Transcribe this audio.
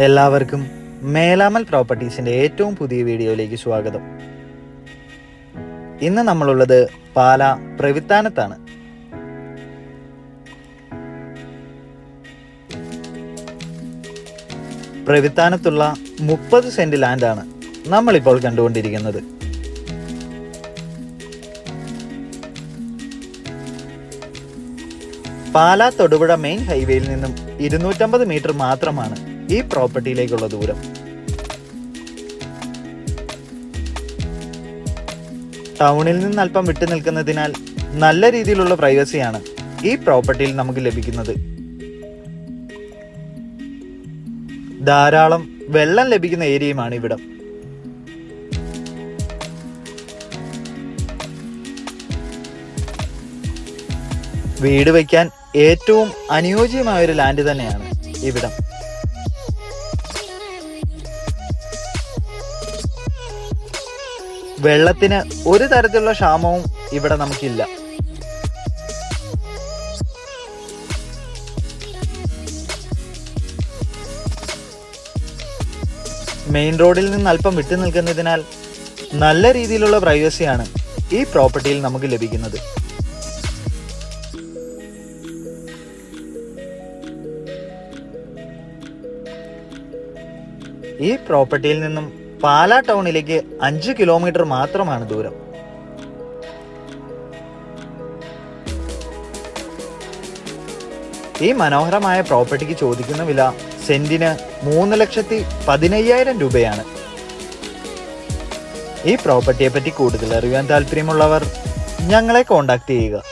എല്ലാവർക്കും മേലാമൽ പ്രോപ്പർട്ടീസിന്റെ ഏറ്റവും പുതിയ വീഡിയോയിലേക്ക് സ്വാഗതം. ഇന്ന് നമ്മളുള്ളത് പാലാ പ്രവിത്താനത്താണ്. പ്രവിത്താനത്തുള്ള 30 സെന്റ് ലാൻഡാണ് നമ്മളിപ്പോൾ കണ്ടുകൊണ്ടിരിക്കുന്നത്. പാലാ തൊടുപുഴ മെയിൻ ഹൈവേയിൽ നിന്നും 250 മീറ്റർ മാത്രമാണ് ഈ പ്രോപ്പർട്ടിയിലേക്കുള്ള ദൂരം. ടൗണിൽ നിന്ന് അല്പം വിട്ടു നിൽക്കുന്നതിനാൽ നല്ല രീതിയിലുള്ള പ്രൈവസിയാണ് ഈ പ്രോപ്പർട്ടിയിൽ നമുക്ക് ലഭിക്കുന്നത്. ധാരാളം വെള്ളം ലഭിക്കുന്ന ഏരിയയുമാണ് ഇവിടം. വീട് വയ്ക്കാൻ ഏറ്റവും അനുയോജ്യമായ ഒരു ലാൻഡ് തന്നെയാണ് ഇവിടം. വെള്ളത്തിന് ഒരു തരത്തിലുള്ള ക്ഷാമവും ഇവിടെ നമുക്കില്ല. മെയിൻ റോഡിൽ നിന്ന് അല്പം വിട്ടു നിൽക്കുന്നതിനാൽ നല്ല രീതിയിലുള്ള പ്രൈവസിയാണ് ഈ പ്രോപ്പർട്ടിയിൽ നമുക്ക് ലഭിക്കുന്നത്. ഈ പ്രോപ്പർട്ടിയിൽ നിന്നും പാലാ ടൗണിലേക്ക് 5 കിലോമീറ്റർ മാത്രമാണ് ദൂരം. ഈ മനോഹരമായ പ്രോപ്പർട്ടിക്ക് ചോദിക്കുന്ന വില സെന്റിന് 3,15,000 രൂപയാണ്. ഈ പ്രോപ്പർട്ടിയെ പറ്റി കൂടുതൽ അറിയാൻ താല്പര്യമുള്ളവർ ഞങ്ങളെ കോൺടാക്ട് ചെയ്യുക.